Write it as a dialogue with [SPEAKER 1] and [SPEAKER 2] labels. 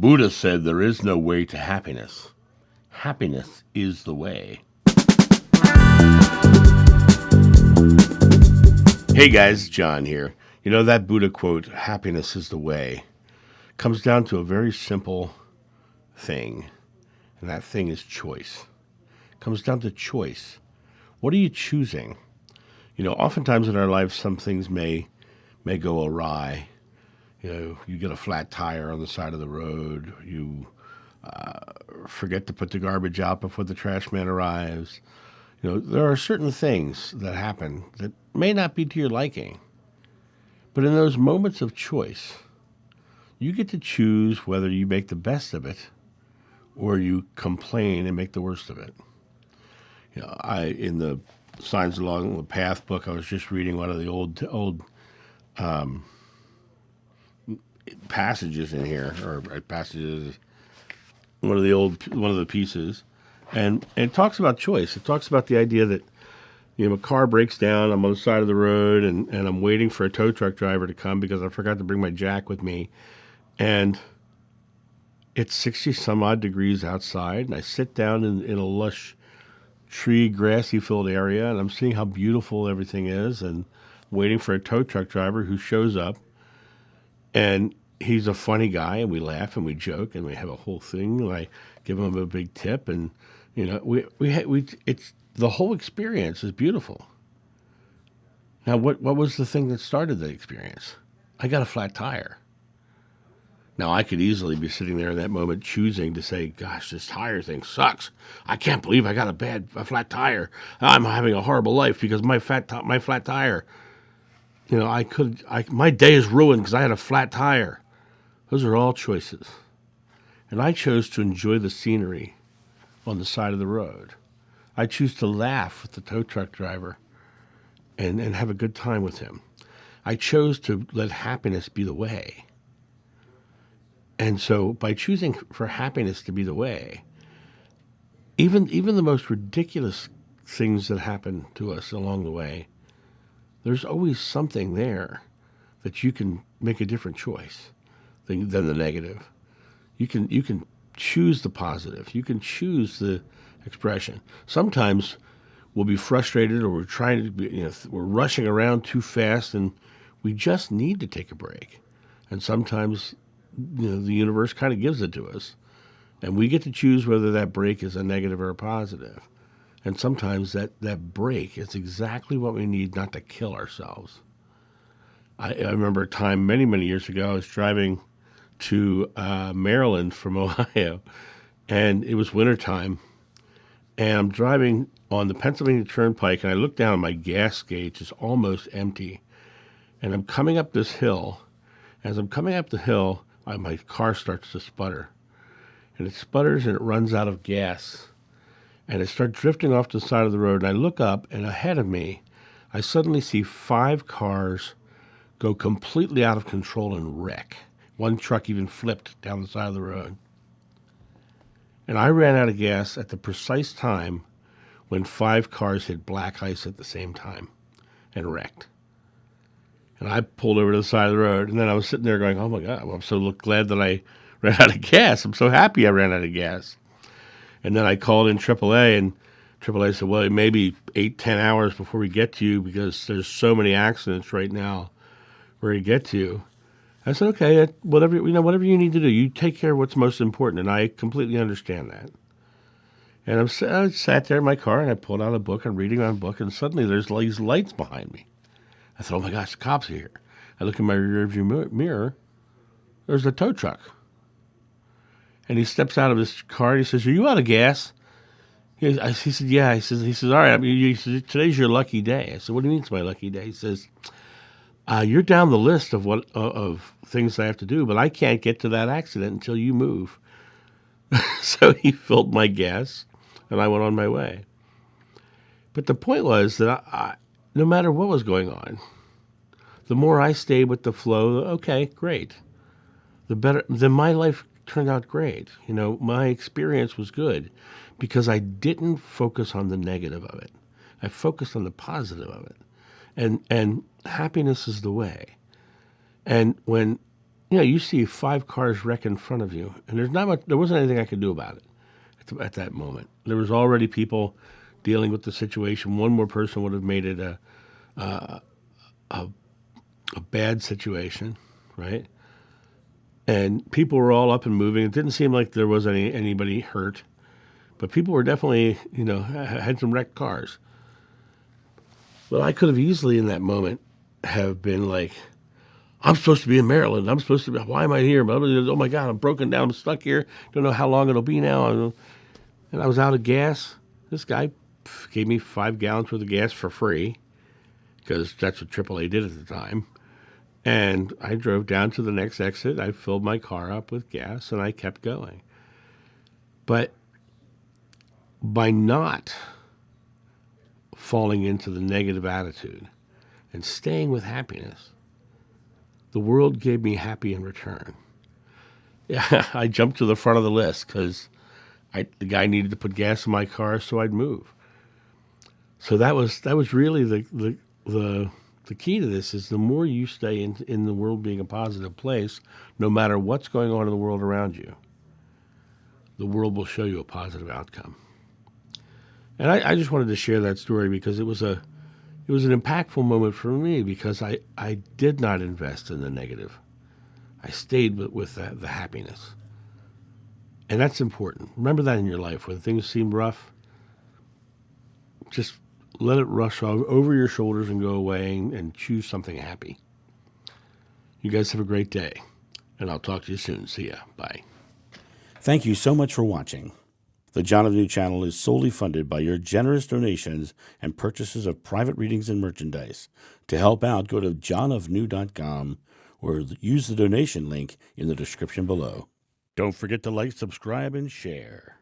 [SPEAKER 1] Buddha said there is no way to happiness. Happiness is the way. Hey guys, John here. You know that Buddha quote, happiness is the way, comes down to a very simple thing, and that thing is choice. It comes down to choice. What are you choosing? You know, oftentimes in our lives, some things may go awry. You know, you get a flat tire on the side of the road. You forget to put the garbage out before the trash man arrives. You know, there are certain things that happen that may not be to your liking. But in those moments of choice, you get to choose whether you make the best of it or you complain and make the worst of it. You know, in the Signs Along the Path book, I was just reading one of the old passages in here, or passages, one of the pieces, and it talks about choice. It talks about the idea that, you know, a car breaks down, I'm on the side of the road, and I'm waiting for a tow truck driver to come because I forgot to bring my jack with me, and it's 60 some odd degrees outside, and I sit down in a lush tree, grassy filled area, and I'm seeing how beautiful everything is, and waiting for a tow truck driver who shows up, and he's a funny guy, and we laugh and we joke and we have a whole thing, and I give him a big tip, and you know, it's the whole experience is beautiful. Now, what was the thing that started the experience? I got a flat tire. Now, I could easily be sitting there in that moment choosing to say, gosh, this tire thing sucks. I can't believe I got a flat tire. I'm having a horrible life because my flat tire. You know, my day is ruined because I had a flat tire. Those are all choices. And I chose to enjoy the scenery on the side of the road. I choose to laugh with the tow truck driver and have a good time with him. I chose to let happiness be the way. And so by choosing for happiness to be the way, even the most ridiculous things that happen to us along the way, there's always something there that you can make a different choice than the negative. You can choose the positive. You can choose the expression. Sometimes we'll be frustrated, or we're trying to be, we're rushing around too fast, and we just need to take a break. And sometimes, the universe kind of gives it to us, and we get to choose whether that break is a negative or a positive. And sometimes that break is exactly what we need, not to kill ourselves. I remember a time many, many years ago, I was driving to Maryland from Ohio, and it was wintertime, and I'm driving on the Pennsylvania Turnpike, and I look down, and my gas gauge is almost empty, and I'm coming up this hill. As I'm coming up the hill, my car starts to sputter, and it sputters and it runs out of gas, and it starts drifting off the side of the road, and I look up, and ahead of me, I suddenly see 5 cars go completely out of control and wreck. One truck even flipped down the side of the road. And I ran out of gas at the precise time when 5 cars hit black ice at the same time and wrecked. And I pulled over to the side of the road, and then I was sitting there going, oh my God, well, I'm so glad that I ran out of gas. I'm so happy I ran out of gas. And then I called in AAA, and AAA said, well, it may be 8-10 hours before we get to you because there's so many accidents right now where we get to you. I said, okay, whatever you need to do, you take care of what's most important, and I completely understand that. And I sat there in my car, and I pulled out a book, and reading my book, and suddenly there's these lights behind me. I thought, oh my gosh, the cops are here. I look in my rearview mirror. There's a tow truck. And he steps out of his car, and he says, are you out of gas? He said, yeah. He says, all right, today's your lucky day. I said, what do you mean it's my lucky day? He says, you're down the list of things I have to do, but I can't get to that accident until you move. So he filled my gas, and I went on my way. But the point was that no matter what was going on, the more I stayed with the flow, okay, great. The better, then my life turned out great. My experience was good because I didn't focus on the negative of it. I focused on the positive of it. And happiness is the way. And when you see 5 cars wreck in front of you, and there wasn't anything I could do about it at that moment. There was already people dealing with the situation. One more person would have made it a bad situation, right? And people were all up and moving. It didn't seem like there was anybody hurt, but people were definitely, had some wrecked cars. But I could have easily in that moment have been like, I'm supposed to be in Maryland. I'm supposed to be, why am I here? Oh my God, I'm broken down. I'm stuck here. Don't know how long it'll be now. And I was out of gas. This guy gave me 5 gallons worth of gas for free because that's what AAA did at the time. And I drove down to the next exit. I filled my car up with gas and I kept going. But by not falling into the negative attitude and staying with happiness, the world gave me happy in return. Yeah, I jumped to the front of the list because the guy needed to put gas in my car, so I'd move. So that was really the key to this is the more you stay in the world being a positive place, no matter what's going on in the world around you, the world will show you a positive outcome. And I just wanted to share that story because it was an impactful moment for me because I did not invest in the negative. I stayed with the happiness. And that's important. Remember that in your life. When things seem rough, just let it rush over your shoulders and go away and choose something happy. You guys have a great day, and I'll talk to you soon. See ya. Bye.
[SPEAKER 2] Thank you so much for watching. The John of New channel is solely funded by your generous donations and purchases of private readings and merchandise. To help out, go to johnofnew.com or use the donation link in the description below. Don't forget to like, subscribe, and share.